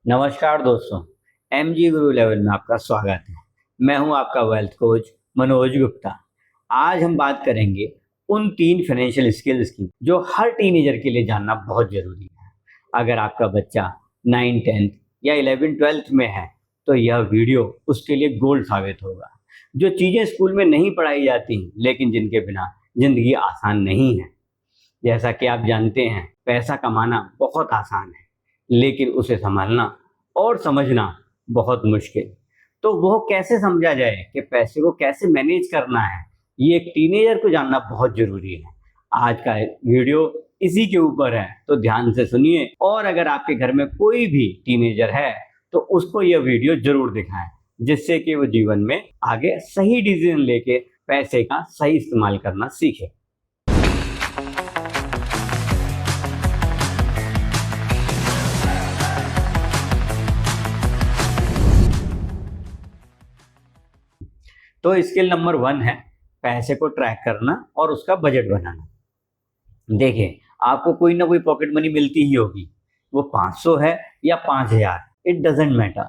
नमस्कार दोस्तों। एमजी गुरु लेवल में आपका स्वागत है। मैं हूं आपका वेल्थ कोच मनोज गुप्ता। आज हम बात करेंगे उन 3 फाइनेंशियल स्किल्स की जो हर टीनेजर के लिए जानना बहुत ज़रूरी है। अगर आपका बच्चा 9, 10 या 11, 12 में है तो यह वीडियो उसके लिए गोल्ड साबित होगा। जो चीज़ें स्कूल में नहीं पढ़ाई जाती लेकिन जिनके बिना ज़िंदगी आसान नहीं है। जैसा कि आप जानते हैं, पैसा कमाना बहुत आसान है लेकिन उसे संभालना और समझना बहुत मुश्किल। तो वो कैसे समझा जाए कि पैसे को कैसे मैनेज करना है, ये एक टीनेजर को जानना बहुत ज़रूरी है। आज का वीडियो इसी के ऊपर है, तो ध्यान से सुनिए। और अगर आपके घर में कोई भी टीनेजर है तो उसको यह वीडियो ज़रूर दिखाएं, जिससे कि वो जीवन में आगे सही डिसीजन लेके पैसे का सही इस्तेमाल करना सीखे। तो स्किल नंबर 1 है पैसे को ट्रैक करना और उसका बजट बनाना। देखिए, आपको कोई ना कोई पॉकेट मनी मिलती ही होगी, वो 500 है या 5000, इट डजेंट मैटर।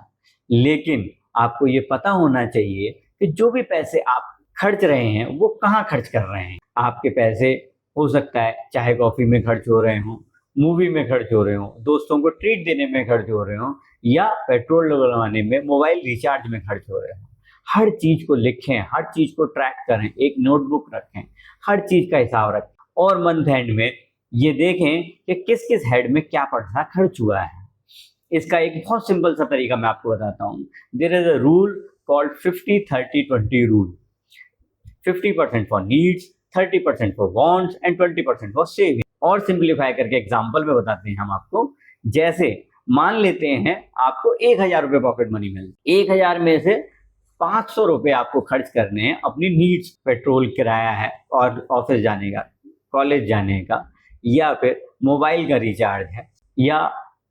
लेकिन आपको ये पता होना चाहिए कि जो भी पैसे आप खर्च रहे हैं वो कहाँ खर्च कर रहे हैं। आपके पैसे हो सकता है चाहे कॉफ़ी में खर्च हो रहे हों, मूवी में खर्च हो रहे हों, दोस्तों को ट्रीट देने में खर्च हो रहे हों, या पेट्रोल डलवाने में, मोबाइल रिचार्ज में खर्च हो रहे हों। हर चीज़ को लिखें, हर चीज़ को ट्रैक करें, एक नोटबुक रखें, हर चीज़ का हिसाब रखें और मंथ एंड में ये देखें कि किस किस हेड में क्या पैसा खर्च हुआ है। इसका एक बहुत सिंपल सा तरीका मैं आपको बताता हूँ। There is a rule called 50-30-20 rule. 50% for needs, 30% for wants and 20% for saving. और सिंप्लीफाई करके एग्जांपल में बताते हैं हम आपको। जैसे मान लेते हैं आपको 1000 रुपये पॉकेट मनी मिले, 1000 में से 500 रुपये आपको खर्च करने हैं अपनी नीड्स, पेट्रोल किराया है और ऑफिस जाने का, कॉलेज जाने का, या फिर मोबाइल का रिचार्ज है, या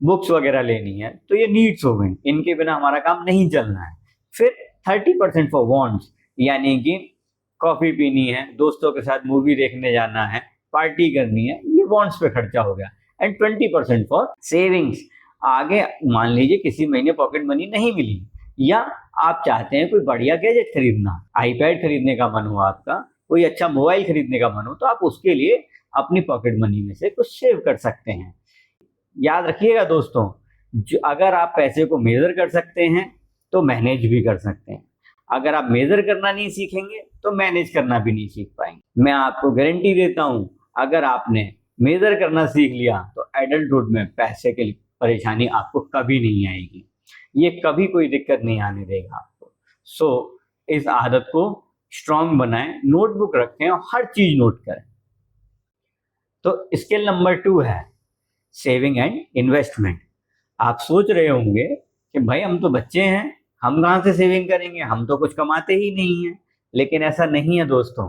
बुक्स वगैरह लेनी है। तो ये नीड्स हो गई, इनके बिना हमारा काम नहीं चलना है। फिर 30% फॉर वांट्स, यानी कि कॉफ़ी पीनी है, दोस्तों के साथ मूवी देखने जाना है, पार्टी करनी है, ये वांट्स पे खर्चा हो गया। And 20% for savings. आगे मान लीजिए किसी महीने पॉकेट मनी नहीं मिली, या आप चाहते हैं कोई बढ़िया गैजेट खरीदना, आईपैड खरीदने का मन हो आपका, कोई अच्छा मोबाइल खरीदने का मन हो, तो आप उसके लिए अपनी पॉकेट मनी में से कुछ सेव कर सकते हैं। याद रखिएगा दोस्तों, अगर आप पैसे को मेजर कर सकते हैं तो मैनेज भी कर सकते हैं। अगर आप मेजर करना नहीं सीखेंगे तो मैनेज करना भी नहीं सीख पाएंगे। मैं आपको गारंटी देता हूं, अगर आपने मेजर करना सीख लिया तो एडल्टहुड में पैसे की परेशानी आपको कभी नहीं आएगी। ये कभी कोई दिक्कत नहीं आने देगा आपको। सो इस आदत को स्ट्रांग बनाएं, नोटबुक रखें और हर चीज नोट करें। तो स्किल नंबर 2 है सेविंग एंड इन्वेस्टमेंट। आप सोच रहे होंगे कि भाई हम तो बच्चे हैं, हम कहाँ से सेविंग करेंगे, हम तो कुछ कमाते ही नहीं हैं। लेकिन ऐसा नहीं है दोस्तों।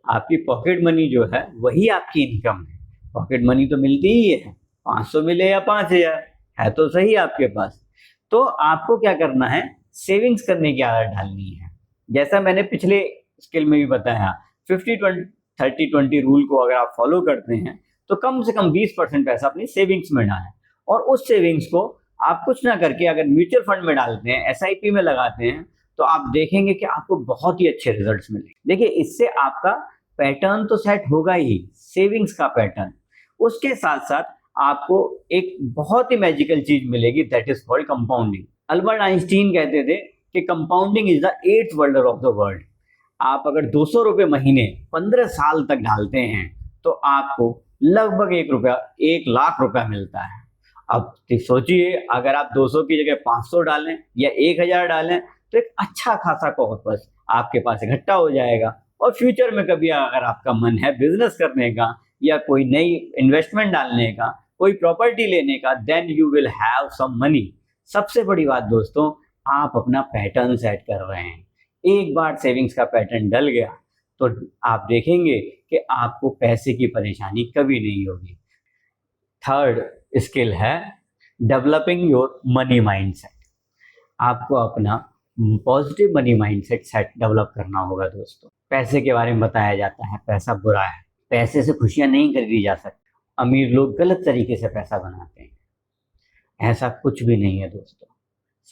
आपकी पॉकेट मनी जो है वही आपकी इनकम है। पॉकेट मनी तो मिलती ही है, 500 मिले या 5000, है तो सही आपके पास। तो आपको क्या करना है, सेविंग्स करने की आदत डालनी है। जैसा मैंने पिछले स्किल में भी बताया, 50-20-30-20 रूल को अगर आप फॉलो करते हैं तो कम से कम 20% पैसा अपनी सेविंग्स में डालें। और उस सेविंग्स को आप कुछ ना करके अगर म्यूचुअल फंड में डालते हैं, एसआईपी में लगाते हैं, तो आप देखेंगे कि आपको बहुत ही अच्छे रिजल्ट्स मिलेंगे। देखिए, इससे आपका पैटर्न तो सेट होगा ही, सेविंग्स का पैटर्न। उसके साथ साथ आपको एक बहुत ही मैजिकल चीज मिलेगी, that is called compounding. Albert Einstein कहते थे कि compounding is the 8th wonder of the world. आप अगर 200 रुपये महीने 15 साल तक डालते हैं तो आपको लगभग 1 लाख रुपया मिलता है। अब सोचिए, अगर आप 200 की जगह 500 डालें या 1000 डालें तो एक अच्छा खासा कॉर्पस आपके पास इकट्ठा हो जाएगा। और फ्यूचर में कभी अगर आपका मन है बिजनेस करने का या कोई नई इन्वेस्टमेंट डालने का, कोई प्रॉपर्टी लेने का, then you will have some money. सबसे बड़ी बात दोस्तों, आप अपना पैटर्न सेट कर रहे हैं। एक बार सेविंग्स का पैटर्न डल गया तो आप देखेंगे कि आपको पैसे की परेशानी कभी नहीं होगी। थर्ड स्किल है डेवलपिंग योर मनी माइंडसेट। आपको अपना positive money mindset set develop करना होगा दोस्तों। पैसे के बारे में बताया जाता है पैसा बुरा है, पैसे से खुशियां नहीं खरीदी जा सकती। अमीर लोग गलत तरीके से पैसा बनाते हैं। ऐसा कुछ भी नहीं है दोस्तों,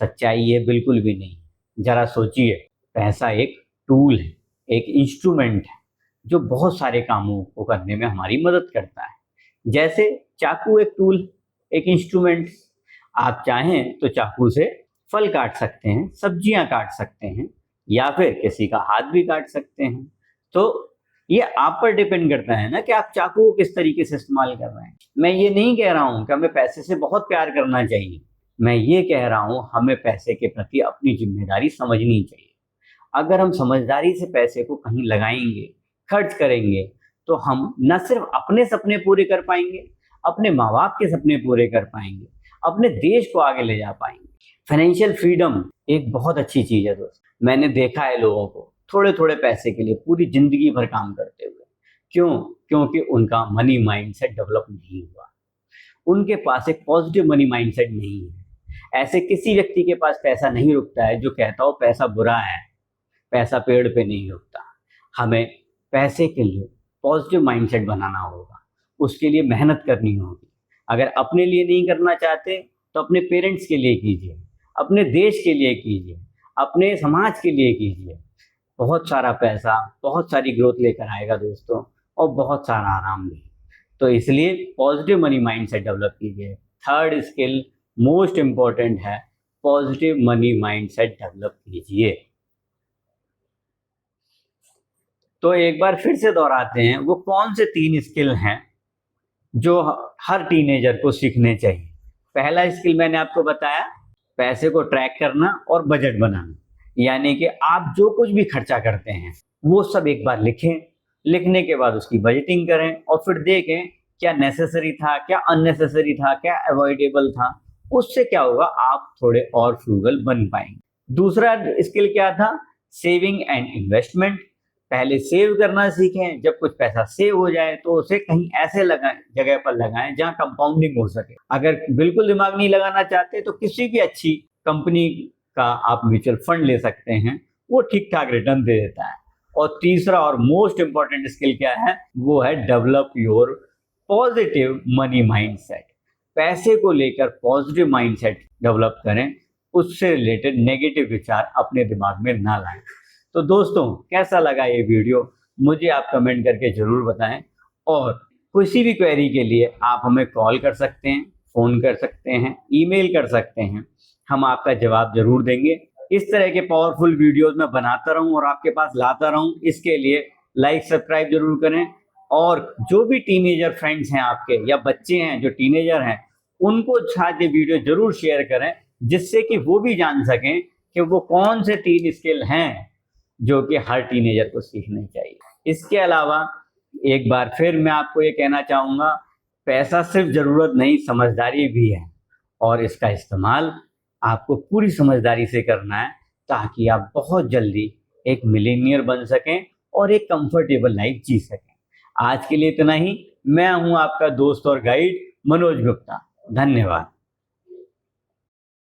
सच्चाई ये बिल्कुल भी नहीं। जरा सोचिए, पैसा एक टूल है, एक इंस्ट्रूमेंट है जो बहुत सारे कामों को करने में हमारी मदद करता है। जैसे चाकू एक टूल, एक इंस्ट्रूमेंट। आप चाहें तो चाकू से फल काट सकते हैं, सब्जियां काट सकते हैं, या फिर किसी का हाथ भी काट सकते हैं। तो ये आप पर डिपेंड करता है ना कि आप चाकू को किस तरीके से इस्तेमाल कर रहे हैं। मैं ये नहीं कह रहा हूं कि हमें पैसे से बहुत प्यार करना चाहिए, मैं ये कह रहा हूं हमें पैसे के प्रति अपनी जिम्मेदारी समझनी चाहिए। अगर हम समझदारी से पैसे को कहीं लगाएंगे, खर्च करेंगे, तो हम न सिर्फ अपने सपने पूरे कर पाएंगे, अपने माँ बाप के सपने पूरे कर पाएंगे, अपने देश को आगे ले जा पाएंगे। फाइनेंशियल फ्रीडम एक बहुत अच्छी चीज है दोस्त। मैंने देखा है लोगों को थोड़े थोड़े पैसे के लिए पूरी जिंदगी भर काम करते हुए। क्यों? क्योंकि उनका मनी माइंडसेट डेवलप नहीं हुआ, उनके पास एक पॉजिटिव मनी माइंडसेट नहीं है। ऐसे किसी व्यक्ति के पास पैसा नहीं रुकता है जो कहता हो पैसा बुरा है, पैसा पेड़ पे नहीं रुकता। हमें पैसे के लिए पॉजिटिव माइंडसेट बनाना होगा, उसके लिए मेहनत करनी होगी। अगर अपने लिए नहीं करना चाहते तो अपने पेरेंट्स के लिए कीजिए, अपने देश के लिए कीजिए, अपने समाज के लिए कीजिए। बहुत सारा पैसा बहुत सारी ग्रोथ लेकर आएगा दोस्तों, और बहुत सारा आराम भी। तो इसलिए पॉजिटिव मनी माइंडसेट डेवलप कीजिए। थर्ड स्किल मोस्ट इम्पॉर्टेंट है, पॉजिटिव मनी माइंडसेट डेवलप कीजिए। तो एक बार फिर से दोहराते हैं, वो कौन से 3 स्किल हैं जो हर टीनेजर को सीखने चाहिए। पहला स्किल मैंने आपको बताया, पैसे को ट्रैक करना और बजट बनाना। यानी कि आप जो कुछ भी खर्चा करते हैं वो सब एक बार लिखें, लिखने के बाद उसकी बजटिंग करें और फिर देखें क्या नेसेसरी था, क्या अननेसेसरी था, क्या अवॉइडेबल था। उससे क्या होगा, आप थोड़े और फ्रूगल बन पाएंगे। दूसरा स्किल क्या था, सेविंग एंड इन्वेस्टमेंट। पहले सेव करना सीखें, जब कुछ पैसा सेव हो जाए तो उसे कहीं ऐसे लगाएं, जगह पर लगाएं जहां कंपाउंडिंग हो सके। अगर बिल्कुल दिमाग नहीं लगाना चाहते तो किसी भी अच्छी कंपनी का आप म्यूचुअल फंड ले सकते हैं, वो ठीक ठाक रिटर्न दे देता है। और तीसरा और मोस्ट इंपॉर्टेंट स्किल क्या है, वो है develop your positive money mindset. पैसे को लेकर पॉजिटिव माइंडसेट डेवलप करें, उससे रिलेटेड नेगेटिव विचार अपने दिमाग में ना लाएं। तो दोस्तों, कैसा लगा ये वीडियो मुझे आप कमेंट करके जरूर बताएं, और किसी भी क्वेरी के लिए आप हमें कॉल कर सकते हैं, फोन कर सकते हैं, ईमेल कर सकते हैं, हम आपका जवाब जरूर देंगे। इस तरह के पावरफुल वीडियोस मैं बनाता रहूं और आपके पास लाता रहूं, इसके लिए लाइक सब्सक्राइब जरूर करें। और जो भी टीनेजर फ्रेंड्स हैं आपके या बच्चे हैं जो टीनेजर हैं, उनको साथ ये वीडियो जरूर शेयर करें, जिससे कि वो भी जान सकें कि वो कौन से 3 स्किल हैं जो कि हर टीनेजर को सीखने चाहिए। इसके अलावा एक बार फिर मैं आपको ये कहना चाहूँगा, पैसा सिर्फ ज़रूरत नहीं, समझदारी भी है, और इसका इस्तेमाल आपको पूरी समझदारी से करना है, ताकि आप बहुत जल्दी एक मिलेनियर बन सकें और एक कंफर्टेबल लाइफ जी सकें। आज के लिए इतना ही। मैं हूँ आपका दोस्त और गाइड मनोज गुप्ता। धन्यवाद।